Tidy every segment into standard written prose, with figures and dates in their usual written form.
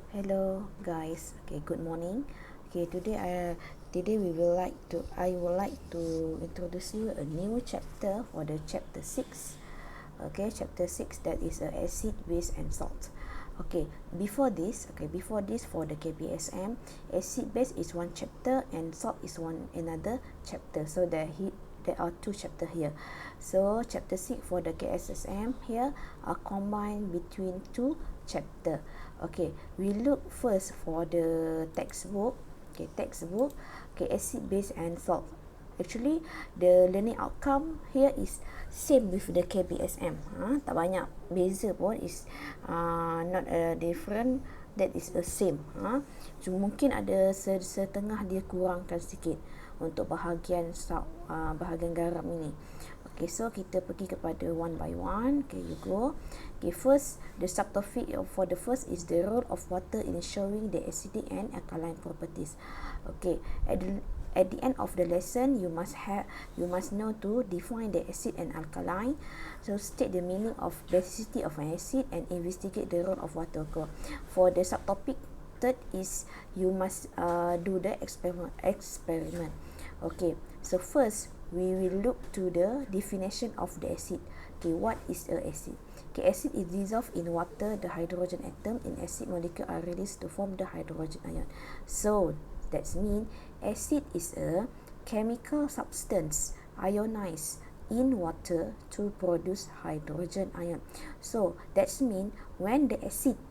Hello guys. Okay, good morning. Okay, today I would like to introduce you a new chapter for the chapter 6. Okay, chapter 6, that is acid, base and salt. Before this for the KPSM, acid base is one chapter and salt is another chapter. So there are two chapters here. So chapter 6 for the KSSM here are combined between two chapter. Okay, we look first for the textbook. Acid, base and salt. Actually, the learning outcome here is same with the KBSM. Tak banyak beza pun, is not different, that is the same. Cuma mungkin ada setengah dia kurangkan sedikit untuk bahagian bahagian garam ini. Okay, so kita pergi kepada one by one. Okay, you go. Okay, first, the subtopic for the first is the role of water in showing the acidic and alkaline properties. Okay, at the end of the lesson, you must know to define the acid and alkaline. So state the meaning of basicity of an acid and investigate the role of water. For the subtopic third is you must do the experiment. Okay, so first we will look to the definition of the acid. Okay, what is a acid? Okay, acid is dissolved in water. The hydrogen atom in acid molecule are released to form the hydrogen ion. So that means acid is a chemical substance ionized in water to produce hydrogen ion. So that means when the acid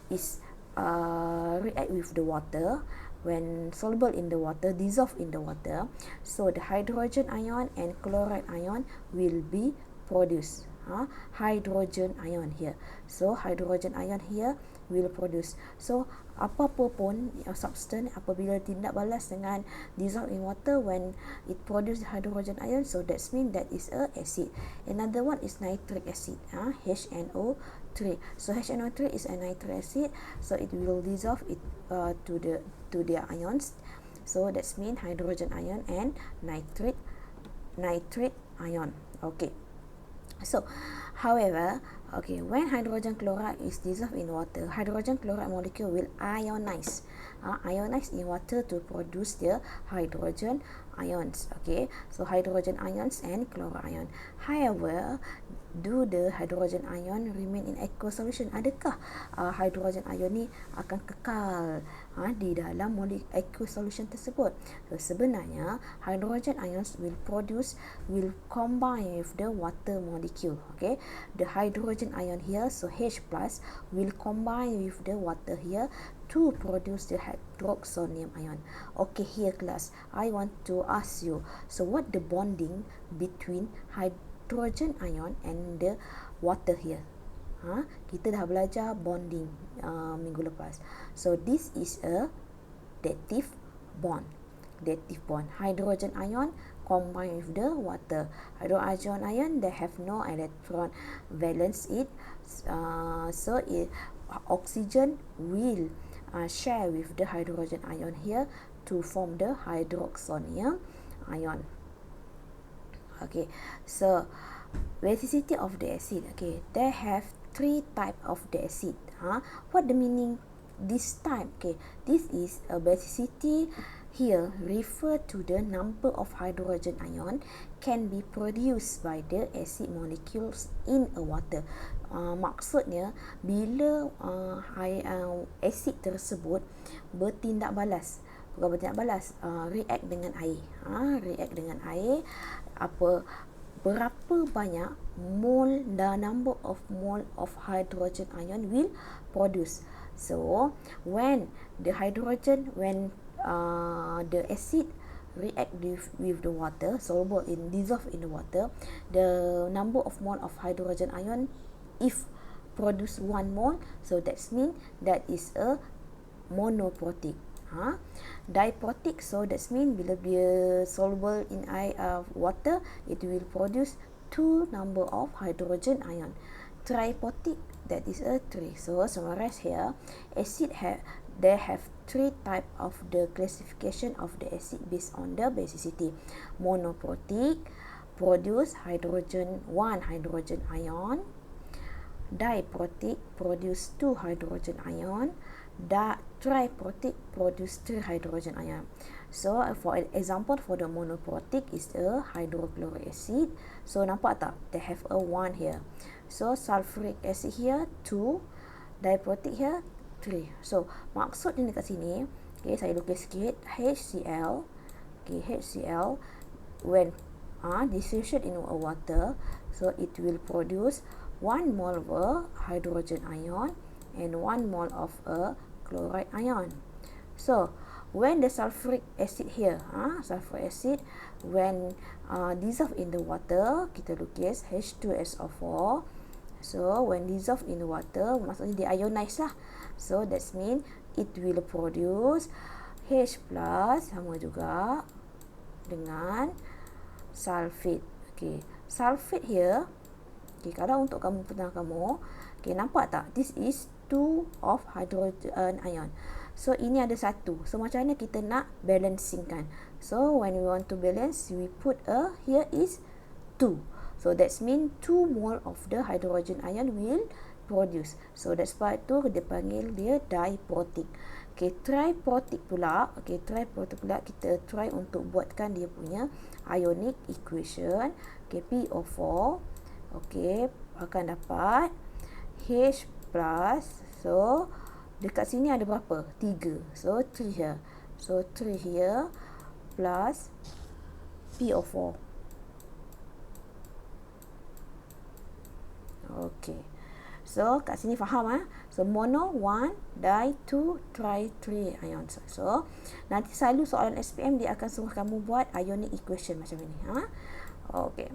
is react with the water, when soluble in the water, dissolved in the water, so the hydrogen ion and chloride ion will be produced. Hydrogen ion here. So hydrogen ion here will produce. So apa-apa pun substance apabila tidak balas dengan dissolved in water, when it produce hydrogen ion, so that means that is a acid. Another one is nitric acid, HNO3. So HNO3 is a nitric acid, so it will dissolve it to their ions. So that means hydrogen ion and nitrate ion. Okay. So, however, when hydrogen chloride is dissolved in water, hydrogen chloride molecule will ionize in water to produce the hydrogen ions. Okay, so hydrogen ions and chloride ion. However, do the hydrogen ion remain in aqueous solution? Adakah hydrogen ion ni akan kekal di dalam aqueous solution tersebut? So, sebenarnya hydrogen ions will combine with the water molecule. Okay, the hydrogen ion here, so H plus, will combine with the water here to produce the hydroxonium ion. Okay, here class, I want to ask you, so what the bonding between hydrogen ion and the water here? Kita dah belajar bonding minggu lepas. So this is a dative bond. Hydrogen ion combine with the water. Hydrogen ion, they have no electron valence so oxygen will share with the hydrogen ion here to form the hydroxonium ion. Okay, so basicity of the acid. Okay, they have three type of the acid. What the meaning this type? Okay, this is a basicity here refer to the number of hydrogen ion can be produced by the acid molecules in a water. Maksudnya bila acid tersebut bertindak balas, react dengan air, berapa banyak mole, the number of mole of hydrogen ion will produce. So when the acid react with the water, dissolve in the water, the number of mole of hydrogen ion, if produce 1 mole, so that means that is a monoprotic. Diprotic, so that means bila dia soluble in water, it will produce 2 number of hydrogen ion. Triprotic, that is a 3. So summarize here, they have 3 type of the classification of the acid based on the basicity. Monoprotic, produce 1 hydrogen ion. Diprotic produce 2 hydrogen ion. Triprotic produce 3 hydrogen ion. So for example, for the monoprotic is the hydrochloric acid. So nampak tak? They have a 1 here. So sulfuric acid here 2, diprotic here 3. So maksud ni dekat sini, okay, saya lukis sikit, HCl, okay, HCl when dissociate in water, so it will produce 1 mole of a hydrogen ion and 1 mole of a chloride ion. So when the sulfuric acid here, sulfuric acid when dissolve in the water, kita lukis H2SO4. So when dissolve in the water, maksudnya dia ionize lah. So that means it will produce H plus sama juga dengan sulfate. Okay, sulfate here. Okay, kalau untuk kamu kamu, okay, nampak tak? This is 2 of hydrogen ion. So ini ada 1. So macam mana kita nak balancingkan? So when we want to balance, we put here is 2. So that's mean 2 mole of the hydrogen ion will produce. So that's why tu dia panggil dia diprotic. Okay, triprotic pula. Okay, triprotic pula kita try untuk buatkan dia punya ionic equation. Okay, PO4. Okay, akan dapat H plus. So dekat sini ada berapa? 3. So 3 here. So 3 here plus PO4. Okay. So kat sini faham So mono 1, di 2, tri 3 ion. So nanti selalu soalan SPM dia akan suruh kamu buat ionic equation macam ini. Okay.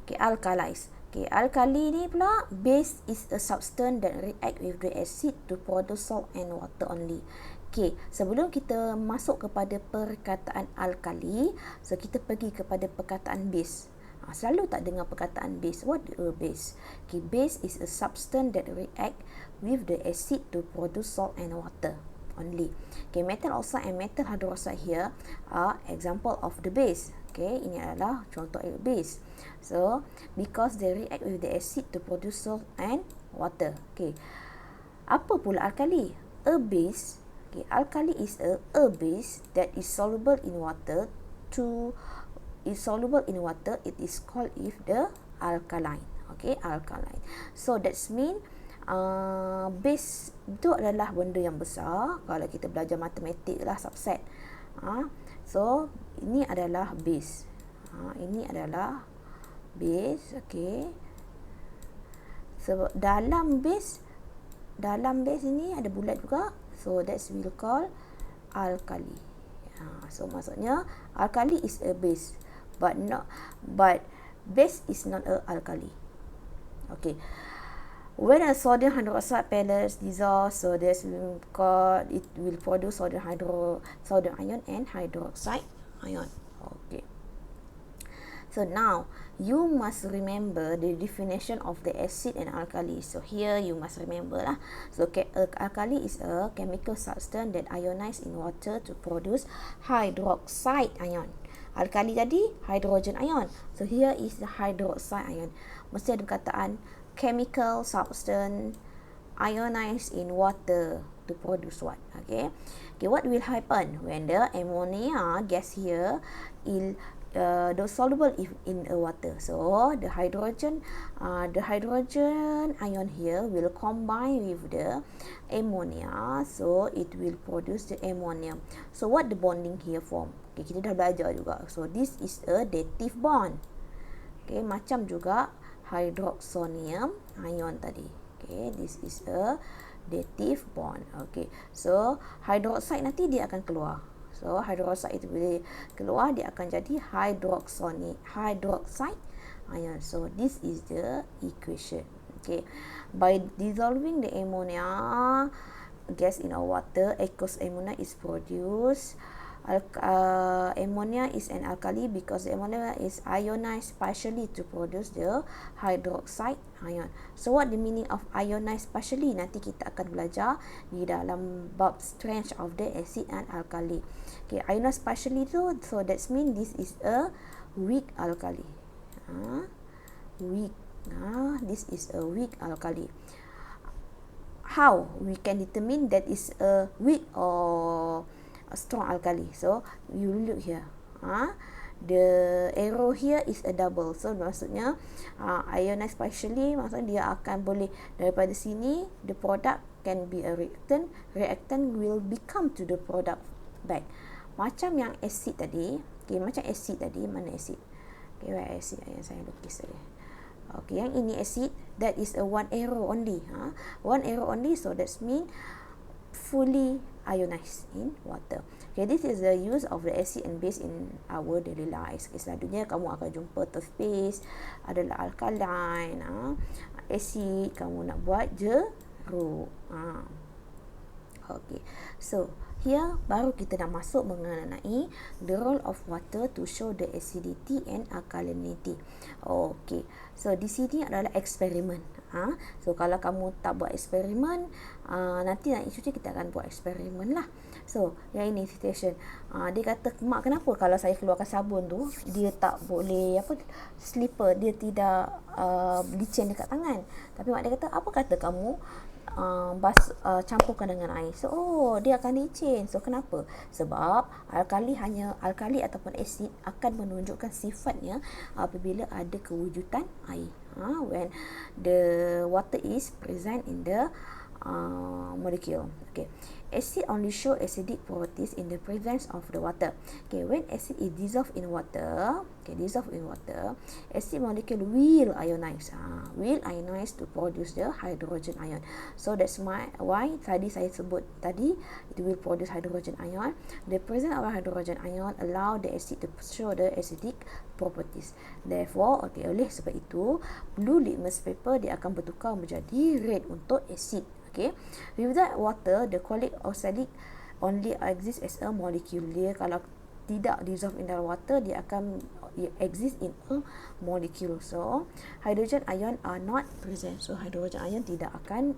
Okay, alkalis. Okay, alkali ni pula, base is a substance that react with the acid to produce salt and water only. Okay, sebelum kita masuk kepada perkataan alkali, so kita pergi kepada perkataan base. Selalu tak dengar perkataan base. What is a base? Okay, base is a substance that react with the acid to produce salt and water only. Okay, metal oxide and metal hydroxide here are example of the base. Okay, ini adalah contoh base. So, because they react with the acid to produce salt and water. Okay, apa pula alkali? A base. Okay, alkali is a base that is soluble in water. It is called if the alkaline. Okay, alkaline. So that's mean base itu adalah benda yang besar. Kalau kita belajar matematik lah, subset. So ini adalah base. Ini adalah base. Okay. So dalam base ini ada bulat juga. So that's we'll call alkali. So maksudnya alkali is a base, but base is not a alkali. Okay. When a sodium hydroxide pellets dissolve, so this will call it will produce sodium ion and hydroxide ion. Okay. So now you must remember the definition of the acid and alkali. So here you must remember lah. So alkali is a chemical substance that ionize in water to produce hydroxide ion. Alkali tadi hydrogen ion. So here is the hydroxide ion. Mesti ada perkataan chemical substance ionized in water to produce what? Okay, what will happen when the ammonia gas here is soluble in a water? So the hydrogen ion here will combine with the ammonia, so it will produce the ammonium. So what the bonding here form? Okay, kita dah belajar juga. So this is a dative bond. Okay, macam juga hydroxonium ion tadi. Okay, this is a dative bond. Okay, so hydroxide nanti dia akan keluar. So hydroxide itu bila keluar dia akan jadi hydroxide ion. So this is the equation. Okay, by dissolving the ammonia gas in our water, aqueous ammonia is produced. Ammonia is an alkali because the ammonia is ionized partially to produce the hydroxide ion. So what the meaning of ionized partially? Nanti kita akan belajar di dalam bab strength of the acid and alkali. Okay, ionized partially tu, so that's mean this is a weak alkali. Weak This is a weak alkali. How we can determine that is a weak or a strong alkali? So you look here. The arrow here is a double. So maksudnya ionized partially, maksudnya dia akan boleh daripada sini the product can be a reactant. Reactant will become to the product back. Macam yang acid tadi. Okay, macam acid tadi, mana acid? Okay, where acid yang saya lukis tadi? Okay, yang ini acid, that is a one arrow only. One arrow only, so that's mean fully ionized in water. Okay, this is the use of the acid and base in our daily life. Okay, selalunya kamu akan jumpa toothpaste adalah alkaline. Acid kamu nak buat jeruk. Okay, so here baru kita nak masuk mengenai the role of water to show the acidity and alkalinity. Okay, so di sini adalah eksperimen. So kalau kamu tak buat eksperimen, nanti nak cuci kita akan buat eksperimen lah. So yang ini situation, dia kata, mak kenapa kalau saya keluarkan sabun tu dia tak boleh slipper, dia tidak licin dekat tangan. Tapi mak dia kata, apa kata kamu campurkan dengan air. So dia akan licin. So kenapa? Sebab alkali ataupun asid akan menunjukkan sifatnya apabila ada kewujudan air. When the water is present in the molecule. Okay. Acid only show acidic properties in the presence of the water. Okay, when acid is dissolved in water, acid molecule will ionize to produce the hydrogen ion. So that's why tadi saya sebut tadi, it will produce hydrogen ion. The presence of hydrogen ion allow the acid to show the acidic properties. Therefore, oleh sebab itu, blue litmus paper dia akan bertukar menjadi red untuk acid. Okay, with that water, the colloid oxalic only exists as a molecule. Dia kalau tidak dissolve in the water, dia akan exist in a molecule. So hydrogen ion are not present. So hydrogen ion tidak akan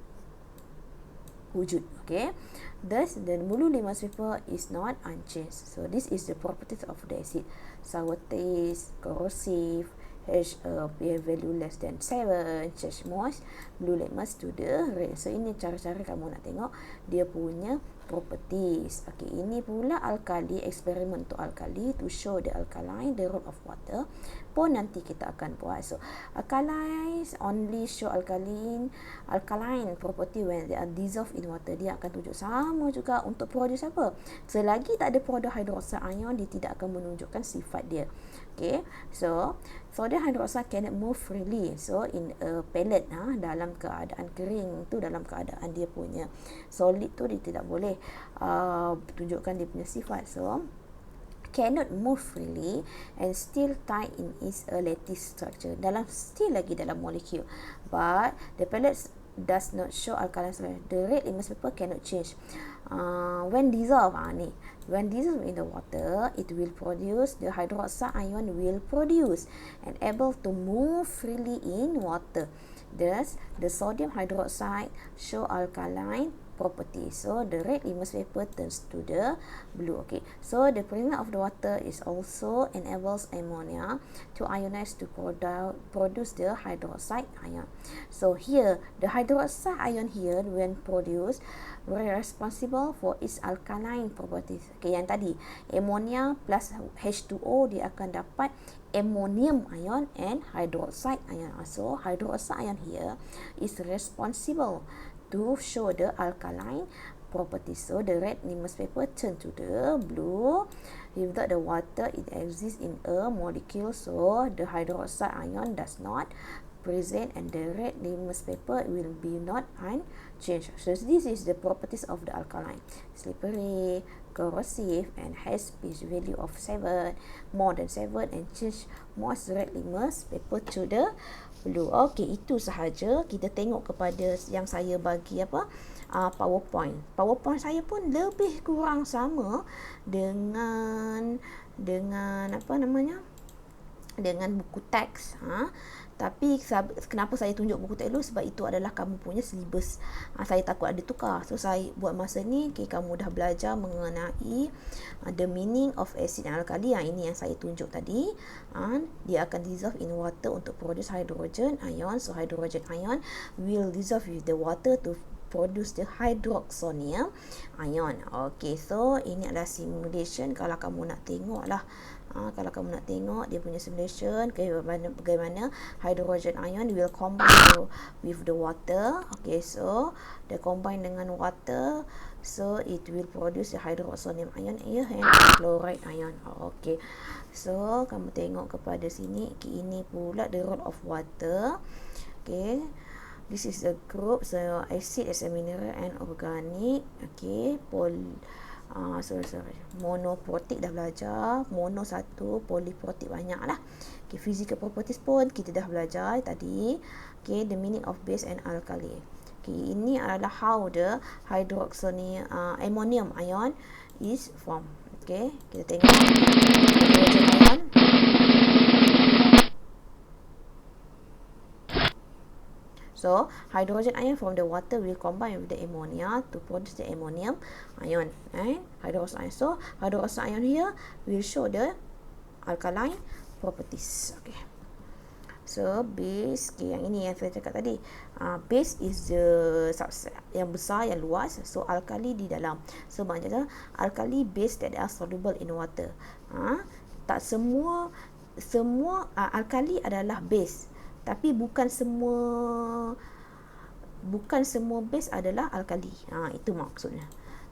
wujud. Okay, thus the blue litmus paper is not unchanged. So this is the properties of the acid: sour taste, corrosive, pH value less than 7, change moist, blue litmus to the red. So ini cara-cara kamu nak tengok dia punya properties. Okay, ini pula alkali, eksperimen untuk alkali to show the alkaline, the role of water pun nanti kita akan buat. So alkalis only show alkaline property when they are dissolved in water. Dia akan tunjuk sama juga untuk produce apa. Selagi tak ada produk hydroxide ion, dia tidak akan menunjukkan sifat dia. Okay, so sodium hydroxide cannot move freely. So in a pellet, dalam keadaan kering tu, dalam keadaan dia punya solid tu, dia tidak boleh tunjukkan dia punya sifat. So cannot move freely and still tied in is a lattice structure, still lagi dalam molecule, but the pellets does not show alkaline structure. The red litmus paper cannot change when dissolved. When dissolved in the water, it will produce the hydroxide ion will produce and able to move freely in water. Thus the sodium hydroxide show alkaline properties. So the red litmus paper turns to the blue. Okay, so the presence of the water is also enables ammonia to ionize to produce the hydroxide ion. So here the hydroxide ion here when produced were responsible for its alkaline properties. Okay, yang tadi ammonia plus H2O dia akan dapat ammonium ion and hydroxide ion. So hydroxide ion here is responsible to show the alkaline properties. So the red litmus paper turn to the blue. Without the water, it exists in a molecule, so the hydroxide ion does not present and the red litmus paper will be not unchanged. So this is the properties of the alkaline: slippery, corrosive, and has pH value of 7, more than 7, and change moist red litmus paper to the blue. Okay, itu sahaja. Kita tengok kepada yang saya bagi PowerPoint. PowerPoint saya pun lebih kurang sama dengan dengan buku teks. Tapi kenapa saya tunjuk buku teks dulu? Sebab itu adalah kamu punya syllabus. Saya takut ada tukar. So saya buat masa ni, kamu dah belajar mengenai the meaning of acid dan alkali. Ini yang saya tunjuk tadi. Dia akan dissolve in water untuk produce hydrogen ion. So hydrogen ion will dissolve with the water to produce the hydroxonium ion. Okay, so ini adalah simulation. Kalau kamu nak tengok lah, kalau kamu nak tengok dia punya simulation bagaimana hydrogen ion will combine with the water. Okay, so dia combine dengan water, so it will produce the hydroxonium ion and chloride ion. Okay, so kamu tengok kepada sini. Okay, ini pula the role of water. Okay, this is a group. So acid is a mineral and organic. Okay, monoprotic dah belajar. Mono satu, polyprotic banyak lah. Okay, physical properties pun kita dah belajar tadi. Okay, the meaning of base and alkali. Okay, ini adalah how the ammonium ion is formed. Okay, kita tengok hydrogen ion. So, hydrogen ion from the water will combine with the ammonia to produce the ammonium ion. Hydrogen ion. So, hydrogen ion here will show the alkaline properties. Okay. So, base. Okay, yang ini yang saya cakap tadi. Base is the subset yang besar, yang luas. So, alkali di dalam. So, maknanya alkali base that are soluble in water. Tak semua alkali adalah base. Tapi bukan semua base adalah alkali. Itu maksudnya.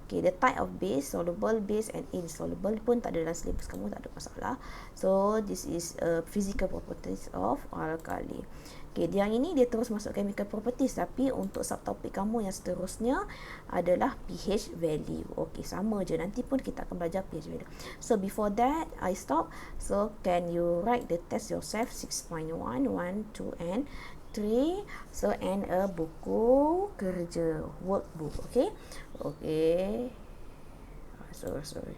Okay, the type of base, soluble base and insoluble pun tak ada dalam syllabus kamu, tak ada masalah. So this is physical properties of alkali. Okay, yang ini dia terus masuk chemical properties, tapi untuk subtopik kamu yang seterusnya adalah pH value. Okay, sama je, nanti pun kita akan belajar pH value. So before that I stop. So can you write the test yourself? 6.1, 1, 2 and 3. So and a buku kerja, workbook. Okay. Sorry.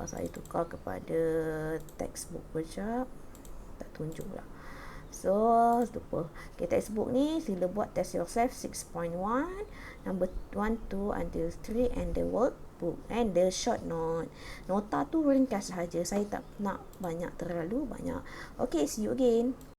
Saya tukar kepada textbook kejap. Tak tunjuk lah. So, lupa. Okay, textbook ni sila buat test yourself 6.1, number 1, 2 until 3 and the workbook and the short note. Nota tu ringkas sahaja. Saya tak nak terlalu banyak. Okay, see you again.